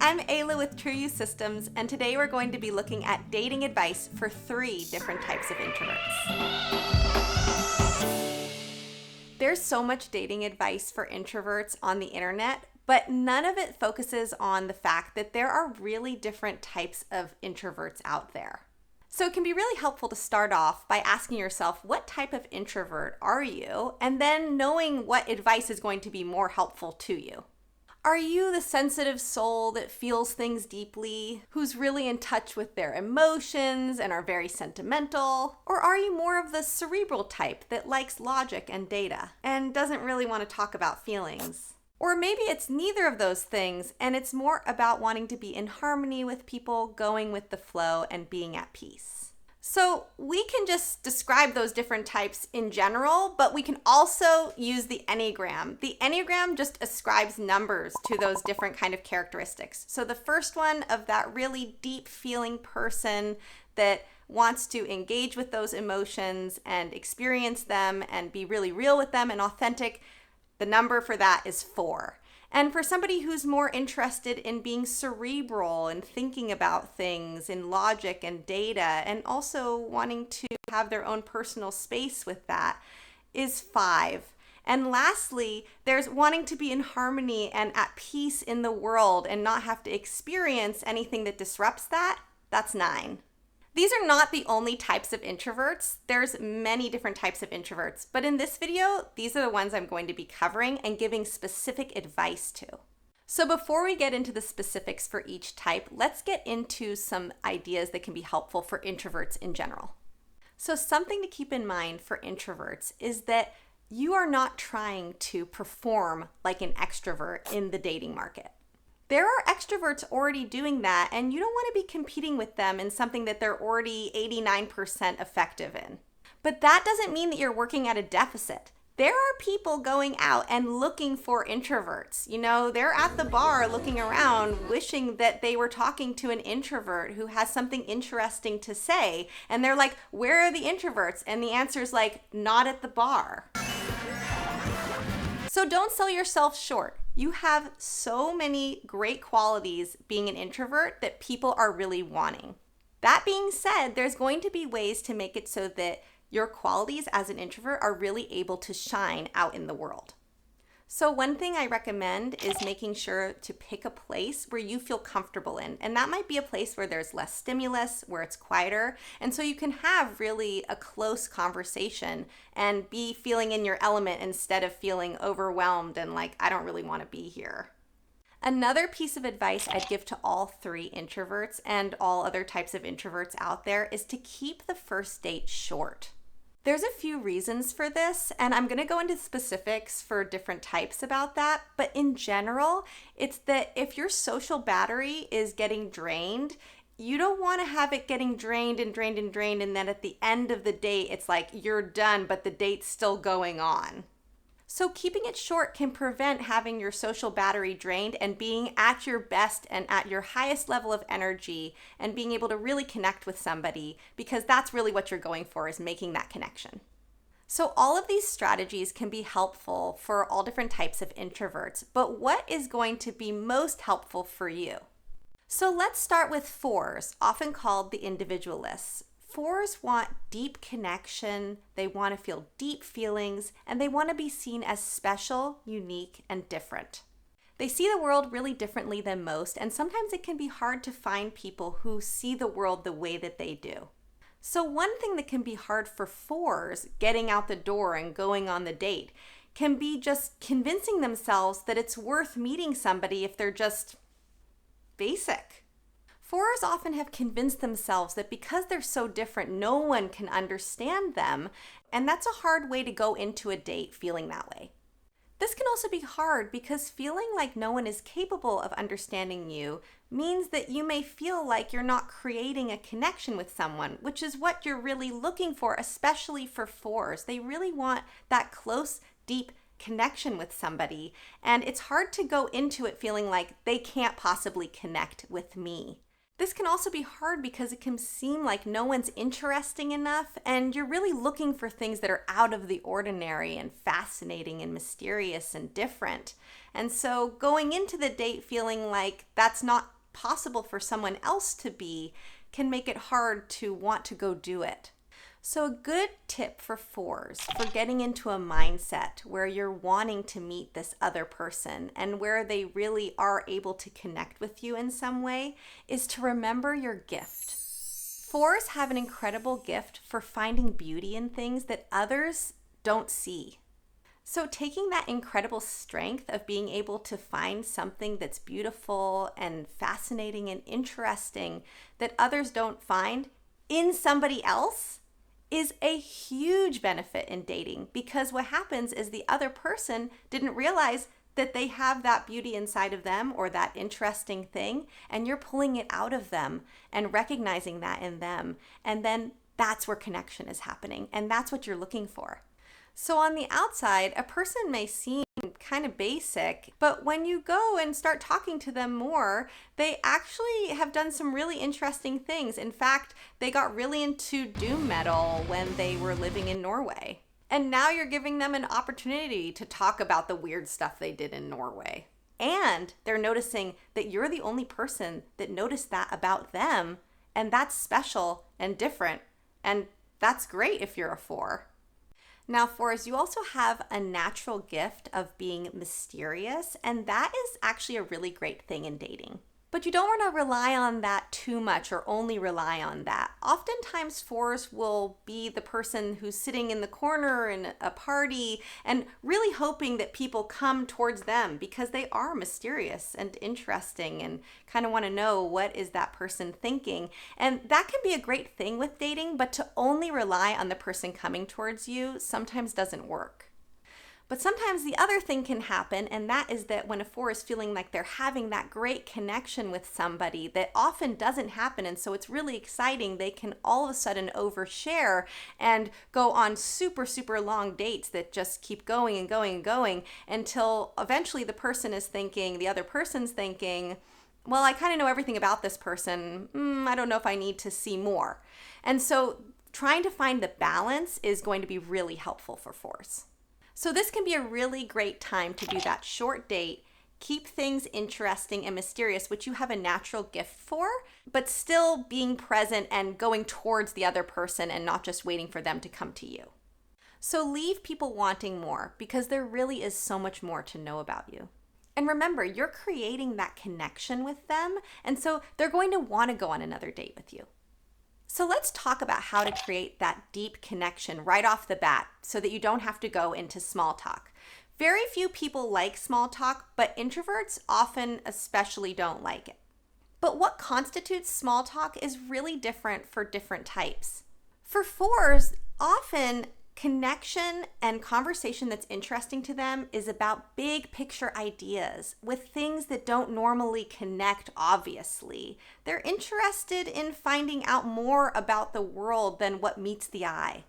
I'm Ayla with True You Systems, and today we're going to be looking at dating advice for 3 different types of introverts. There's so much dating advice for introverts on the internet, but none of it focuses on the fact that there are really different types of introverts out there. So it can be really helpful to start off by asking yourself, what type of introvert are you? And then knowing what advice is going to be more helpful to you. Are you the sensitive soul that feels things deeply, who's really in touch with their emotions and are very sentimental? Or are you more of the cerebral type that likes logic and data and doesn't really want to talk about feelings? Or maybe it's neither of those things and it's more about wanting to be in harmony with people, going with the flow, and being at peace. So we can just describe those different types in general, but we can also use the Enneagram. The Enneagram just ascribes numbers to those different kind of characteristics. So the first one of that really deep feeling person that wants to engage with those emotions and experience them and be really real with them and authentic, the number for that is 4. And for somebody who's more interested in being cerebral and thinking about things in logic and data and also wanting to have their own personal space with that is 5. And lastly, there's wanting to be in harmony and at peace in the world and not have to experience anything that disrupts that. That's 9. These are not the only types of introverts. There's many different types of introverts, but in this video, these are the ones I'm going to be covering and giving specific advice to. So before we get into the specifics for each type, let's get into some ideas that can be helpful for introverts in general. So something to keep in mind for introverts is that you are not trying to perform like an extrovert in the dating market. There are extroverts already doing that, and you don't want to be competing with them in something that they're already 89% effective in. But that doesn't mean that you're working at a deficit. There are people going out and looking for introverts. You know, they're at the bar looking around, wishing that they were talking to an introvert who has something interesting to say. And they're like, where are the introverts? And the answer is like, not at the bar. So don't sell yourself short. You have so many great qualities being an introvert that people are really wanting. That being said, there's going to be ways to make it so that your qualities as an introvert are really able to shine out in the world. So one thing I recommend is making sure to pick a place where you feel comfortable in. And that might be a place where there's less stimulus, where it's quieter. And so you can have really a close conversation and be feeling in your element instead of feeling overwhelmed and like, I don't really want to be here. Another piece of advice I'd give to all 3 introverts and all other types of introverts out there is to keep the first date short. There's a few reasons for this, and I'm going to go into specifics for different types about that, but in general, it's that if your social battery is getting drained, you don't want to have it getting drained, and then at the end of the date, it's like you're done, but the date's still going on. So keeping it short can prevent having your social battery drained and being at your best and at your highest level of energy and being able to really connect with somebody, because that's really what you're going for, is making that connection. So all of these strategies can be helpful for all different types of introverts, but what is going to be most helpful for you? So let's start with 4s, often called the Individualists. 4s want deep connection, they want to feel deep feelings, and they want to be seen as special, unique, and different. They see the world really differently than most, and sometimes it can be hard to find people who see the world the way that they do. So one thing that can be hard for 4s getting out the door and going on the date can be just convincing themselves that it's worth meeting somebody if they're just basic. 4s often have convinced themselves that because they're so different, no one can understand them, and that's a hard way to go into a date feeling that way. This can also be hard because feeling like no one is capable of understanding you means that you may feel like you're not creating a connection with someone, which is what you're really looking for, especially for 4s. They really want that close, deep connection with somebody, and it's hard to go into it feeling like they can't possibly connect with me. This can also be hard because it can seem like no one's interesting enough, and you're really looking for things that are out of the ordinary and fascinating and mysterious and different. And so going into the date feeling like that's not possible for someone else to be can make it hard to want to go do it. So a good tip for fours for getting into a mindset where you're wanting to meet this other person and where they really are able to connect with you in some way is to remember your gift. Fours have an incredible gift for finding beauty in things that others don't see. So taking that incredible strength of being able to find something that's beautiful and fascinating and interesting that others don't find in somebody else is a huge benefit in dating, because what happens is the other person didn't realize that they have that beauty inside of them or that interesting thing, and you're pulling it out of them and recognizing that in them. And then that's where connection is happening, and that's what you're looking for. So on the outside, a person may seem kind of basic, but when you go and start talking to them more, they actually have done some really interesting things. In fact, they got really into doom metal when they were living in Norway. And now you're giving them an opportunity to talk about the weird stuff they did in Norway. And they're noticing that you're the only person that noticed that about them, and that's special and different, and that's great if you're a four. Now, fours, you also have a natural gift of being mysterious, and that is actually a really great thing in dating. But you don't want to rely on that too much or only rely on that. Oftentimes, fours will be the person who's sitting in the corner in a party and really hoping that people come towards them because they are mysterious and interesting and kind of want to know what is that person thinking. And that can be a great thing with dating, but to only rely on the person coming towards you sometimes doesn't work. But sometimes the other thing can happen, and that is that when a four is feeling like they're having that great connection with somebody that often doesn't happen, and so it's really exciting, they can all of a sudden overshare and go on super, super long dates that just keep going and going and going until eventually the other person's thinking, well, I kind of know everything about this person. I don't know if I need to see more. And so trying to find the balance is going to be really helpful for fours. So this can be a really great time to do that short date, keep things interesting and mysterious, which you have a natural gift for, but still being present and going towards the other person and not just waiting for them to come to you. So leave people wanting more, because there really is so much more to know about you. And remember, you're creating that connection with them, and so they're going to want to go on another date with you. So let's talk about how to create that deep connection right off the bat so that you don't have to go into small talk. Very few people like small talk, but introverts often especially don't like it. But what constitutes small talk is really different for different types. For fours, often connection and conversation that's interesting to them is about big picture ideas with things that don't normally connect, obviously. They're interested in finding out more about the world than what meets the eye.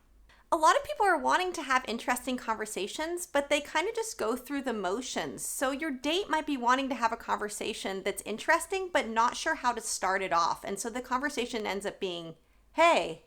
A lot of people are wanting to have interesting conversations, but they kind of just go through the motions. So your date might be wanting to have a conversation that's interesting, but not sure how to start it off. And so the conversation ends up being, hey.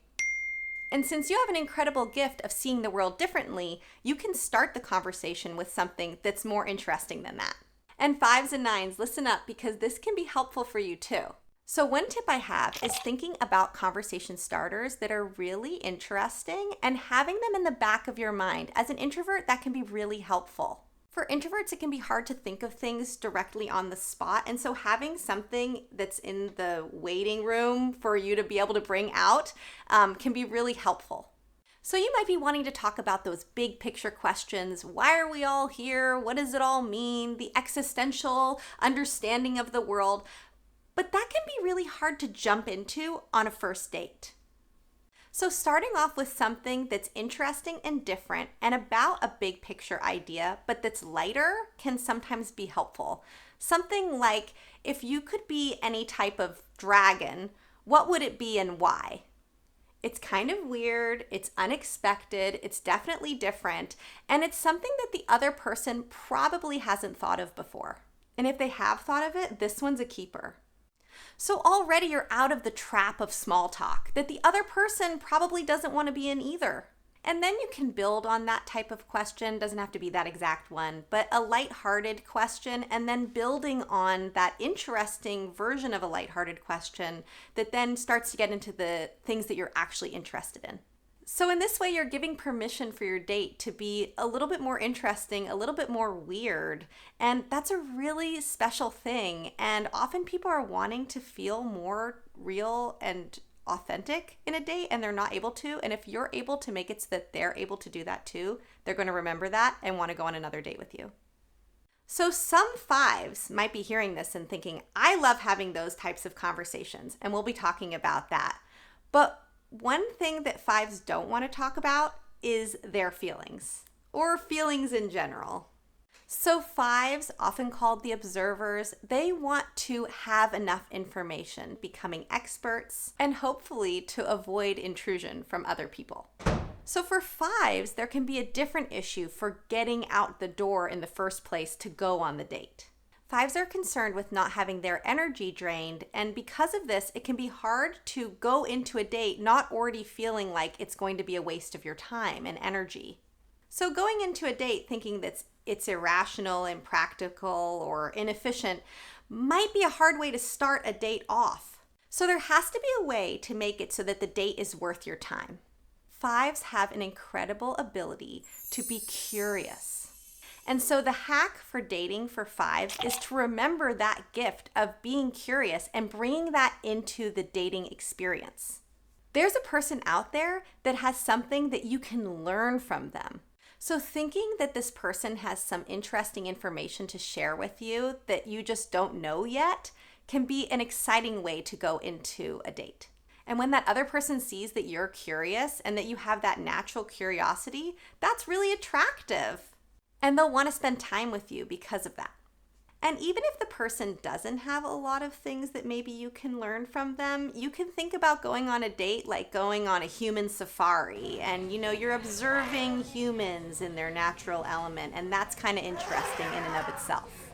And since you have an incredible gift of seeing the world differently, you can start the conversation with something that's more interesting than that. And fives and nines, listen up, because this can be helpful for you too. So one tip I have is thinking about conversation starters that are really interesting and having them in the back of your mind. As an introvert, that can be really helpful. For introverts, it can be hard to think of things directly on the spot, and so having something that's in the waiting room for you to be able to bring out can be really helpful. So you might be wanting to talk about those big picture questions. Why are we all here? What does it all mean? The existential understanding of the world. But that can be really hard to jump into on a first date. So starting off with something that's interesting and different and about a big picture idea, but that's lighter, can sometimes be helpful. Something like, if you could be any type of dragon, what would it be and why? It's kind of weird, it's unexpected, it's definitely different, and it's something that the other person probably hasn't thought of before. And if they have thought of it, this one's a keeper. So already you're out of the trap of small talk that the other person probably doesn't want to be in either. And then you can build on that type of question. Doesn't have to be that exact one, but a lighthearted question, and then building on that interesting version of a lighthearted question that then starts to get into the things that you're actually interested in. So in this way, you're giving permission for your date to be a little bit more interesting, a little bit more weird. And that's a really special thing. And often people are wanting to feel more real and authentic in a date, and they're not able to. And if you're able to make it so that they're able to do that too, they're going to remember that and want to go on another date with you. So some fives might be hearing this and thinking, I love having those types of conversations, and we'll be talking about that. But one thing that fives don't want to talk about is their feelings, or feelings in general. So fives, often called the observers, they want to have enough information, becoming experts, and hopefully to avoid intrusion from other people. So for fives, there can be a different issue for getting out the door in the first place to go on the date. Fives are concerned with not having their energy drained, and because of this, it can be hard to go into a date not already feeling like it's going to be a waste of your time and energy. So going into a date thinking that it's irrational, impractical, or inefficient might be a hard way to start a date off. So there has to be a way to make it so that the date is worth your time. Fives have an incredible ability to be curious. And so the hack for dating for fives is to remember that gift of being curious and bringing that into the dating experience. There's a person out there that has something that you can learn from them. So thinking that this person has some interesting information to share with you that you just don't know yet can be an exciting way to go into a date. And when that other person sees that you're curious and that you have that natural curiosity, that's really attractive. And they'll want to spend time with you because of that. And even if the person doesn't have a lot of things that maybe you can learn from them, you can think about going on a date like going on a human safari. And you're observing humans in their natural element, and that's kind of interesting in and of itself.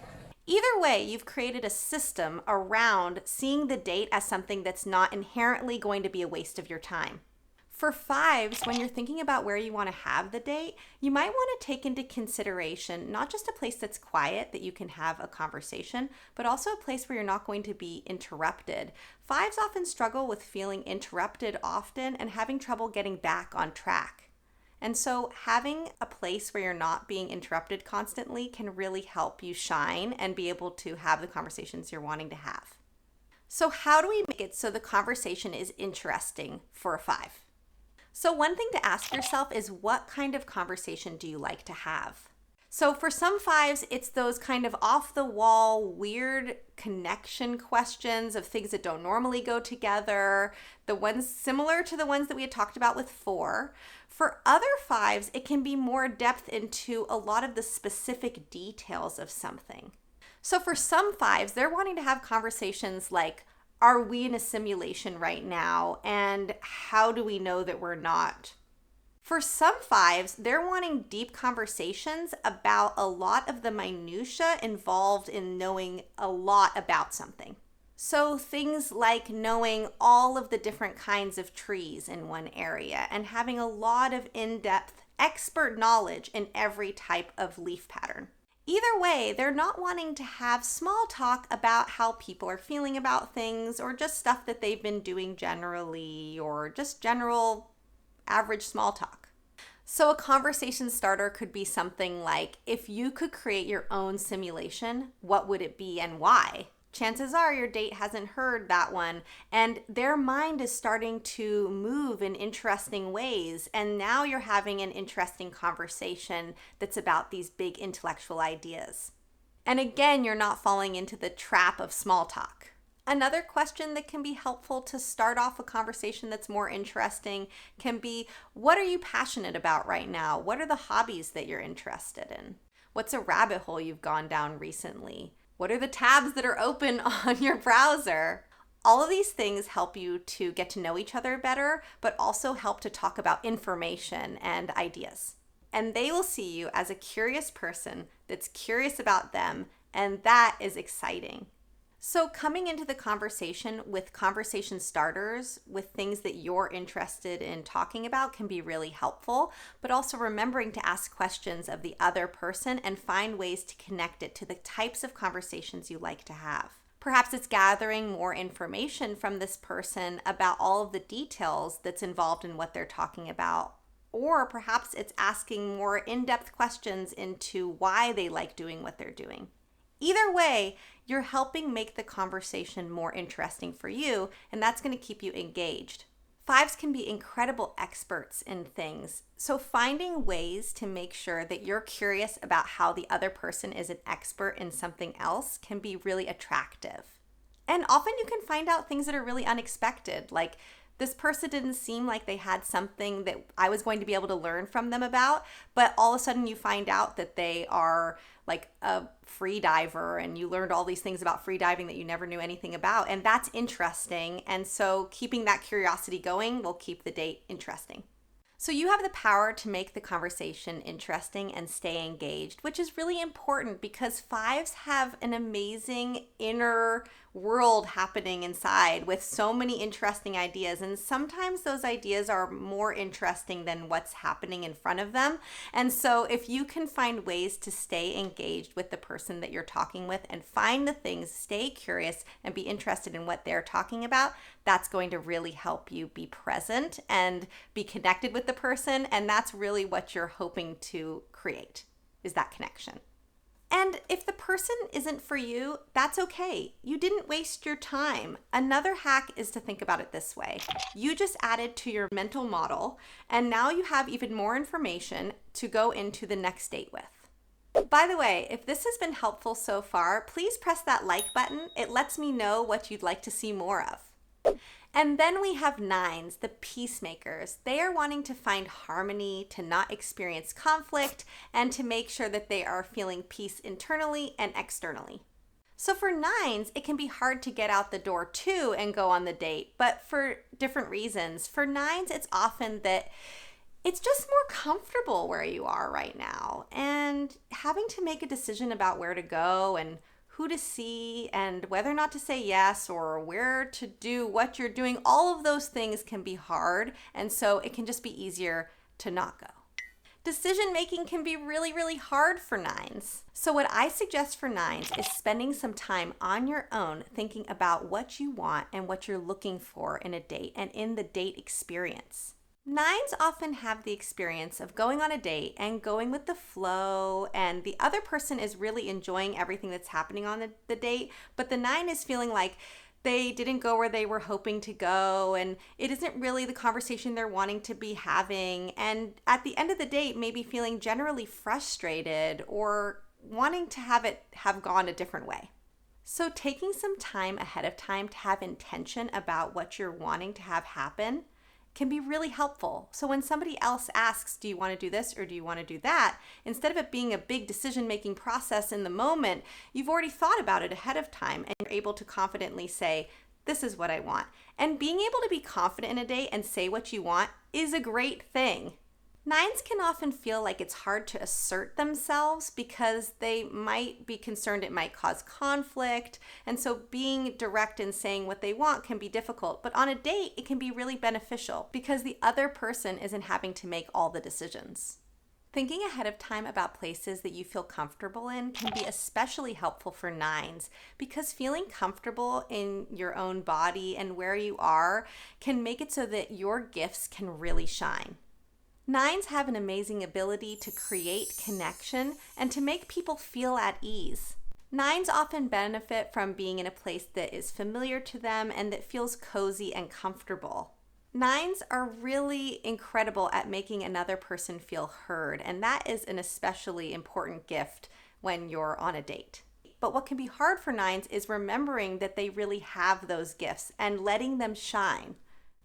Either way, you've created a system around seeing the date as something that's not inherently going to be a waste of your time. For fives, when you're thinking about where you want to have the date, you might want to take into consideration not just a place that's quiet that you can have a conversation, but also a place where you're not going to be interrupted. Fives often struggle with feeling interrupted often and having trouble getting back on track. And so having a place where you're not being interrupted constantly can really help you shine and be able to have the conversations you're wanting to have. So how do we make it so the conversation is interesting for a five? So one thing to ask yourself is, what kind of conversation do you like to have? So for some fives, it's those kind of off-the-wall, weird connection questions of things that don't normally go together, the ones similar to the ones that we had talked about with four. For other fives, it can be more depth into a lot of the specific details of something. So for some fives, they're wanting to have conversations like, are we in a simulation right now? And how do we know that we're not? For some fives, they're wanting deep conversations about a lot of the minutia involved in knowing a lot about something. So things like knowing all of the different kinds of trees in one area and having a lot of in-depth expert knowledge in every type of leaf pattern. Either way, they're not wanting to have small talk about how people are feeling about things or just stuff that they've been doing generally or just general average small talk. So a conversation starter could be something like, if you could create your own simulation, what would it be and why? Chances are your date hasn't heard that one and their mind is starting to move in interesting ways, and now you're having an interesting conversation that's about these big intellectual ideas. And again, you're not falling into the trap of small talk. Another question that can be helpful to start off a conversation that's more interesting can be, what are you passionate about right now? What are the hobbies that you're interested in? What's a rabbit hole you've gone down recently? What are the tabs that are open on your browser? All of these things help you to get to know each other better, but also help to talk about information and ideas. And they will see you as a curious person that's curious about them, and that is exciting. So, coming into the conversation with conversation starters, with things that you're interested in talking about, can be really helpful, but also remembering to ask questions of the other person and find ways to connect it to the types of conversations you like to have. Perhaps it's gathering more information from this person about all of the details that's involved in what they're talking about. Or perhaps it's asking more in depth questions into why they like doing what they're doing. Either way, you're helping make the conversation more interesting for you, and that's going to keep you engaged. Fives can be incredible experts in things, so finding ways to make sure that you're curious about how the other person is an expert in something else can be really attractive. And often you can find out things that are really unexpected, like this person didn't seem like they had something that I was going to be able to learn from them about, but all of a sudden you find out that they are like a free diver and you learned all these things about free diving that you never knew anything about. And that's interesting. And so keeping that curiosity going will keep the date interesting. So you have the power to make the conversation interesting and stay engaged, which is really important because fives have an amazing inner world happening inside with so many interesting ideas. And sometimes those ideas are more interesting than what's happening in front of them. And so if you can find ways to stay engaged with the person that you're talking with and find the things, stay curious and be interested in what they're talking about, that's going to really help you be present and be connected with the person. And that's really what you're hoping to create, is that connection. And if the person isn't for you, that's okay. You didn't waste your time. Another hack is to think about it this way. You just added to your mental model, and now you have even more information to go into the next date with. By the way, if this has been helpful so far, please press that like button. It lets me know what you'd like to see more of. And then we have nines, the peacemakers. They are wanting to find harmony, to not experience conflict, and to make sure that they are feeling peace internally and externally. So for nines, it can be hard to get out the door too and go on the date, but for different reasons. For nines, it's often that it's just more comfortable where you are right now, and having to make a decision about where to go and who to see and whether or not to say yes or where to do what you're doing, all of those things can be hard, and so it can just be easier to not go. Decision making can be really, really hard for nines. So what I suggest for nines is spending some time on your own thinking about what you want and what you're looking for in a date and in the date experience. Nines often have the experience of going on a date and going with the flow, and the other person is really enjoying everything that's happening on the date, but the nine is feeling like they didn't go where they were hoping to go, and it isn't really the conversation they're wanting to be having, and at the end of the date, maybe feeling generally frustrated or wanting to have it have gone a different way. So taking some time ahead of time to have intention about what you're wanting to have happen can be really helpful. So when somebody else asks, do you want to do this or do you want to do that? Instead of it being a big decision-making process in the moment, you've already thought about it ahead of time and you're able to confidently say, this is what I want. And being able to be confident in a date and say what you want is a great thing. Nines can often feel like it's hard to assert themselves because they might be concerned it might cause conflict. And so being direct and saying what they want can be difficult. But on a date, it can be really beneficial because the other person isn't having to make all the decisions. Thinking ahead of time about places that you feel comfortable in can be especially helpful for nines because feeling comfortable in your own body and where you are can make it so that your gifts can really shine. Nines have an amazing ability to create connection and to make people feel at ease. Nines often benefit from being in a place that is familiar to them and that feels cozy and comfortable. Nines are really incredible at making another person feel heard, and that is an especially important gift when you're on a date. But what can be hard for nines is remembering that they really have those gifts and letting them shine.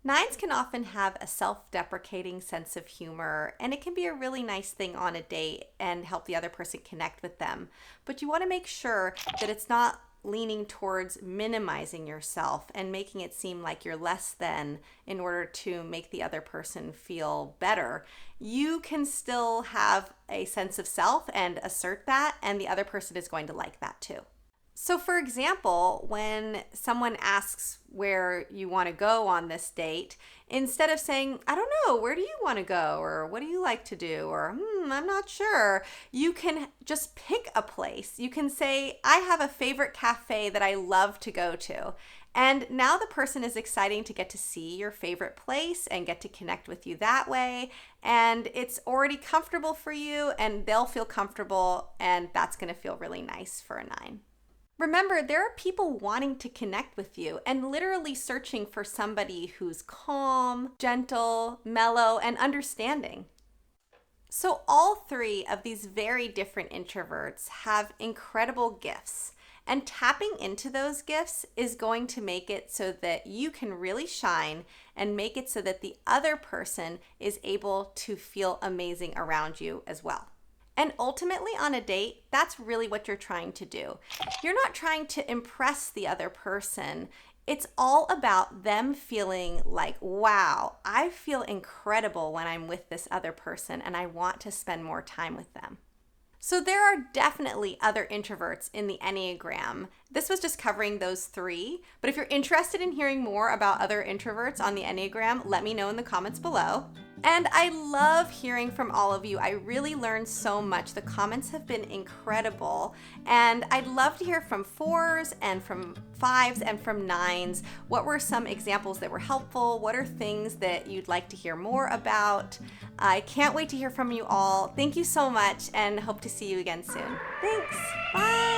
Nines can often have a self-deprecating sense of humor, and it can be a really nice thing on a date and help the other person connect with them. But you want to make sure that it's not leaning towards minimizing yourself and making it seem like you're less than in order to make the other person feel better. You can still have a sense of self and assert that, and the other person is going to like that too. So, for example, when someone asks where you want to go on this date, instead of saying, I don't know, where do you want to go? Or what do you like to do? Or, I'm not sure. You can just pick a place. You can say, I have a favorite cafe that I love to go to. And now the person is excited to get to see your favorite place and get to connect with you that way. And it's already comfortable for you, and they'll feel comfortable, and that's going to feel really nice for a 9. Remember, there are people wanting to connect with you and literally searching for somebody who's calm, gentle, mellow, and understanding. So all 3 of these very different introverts have incredible gifts. And tapping into those gifts is going to make it so that you can really shine and make it so that the other person is able to feel amazing around you as well. And ultimately on a date, that's really what you're trying to do. You're not trying to impress the other person. It's all about them feeling like, wow, I feel incredible when I'm with this other person and I want to spend more time with them. So there are definitely other introverts in the Enneagram. This was just covering those 3, but if you're interested in hearing more about other introverts on the Enneagram, let me know in the comments below. And I love hearing from all of you. I really learned so much. The comments have been incredible. And I'd love to hear from 4s and from 5s and from 9s. What were some examples that were helpful? What are things that you'd like to hear more about? I can't wait to hear from you all. Thank you so much and hope to see you again soon. Thanks. Bye.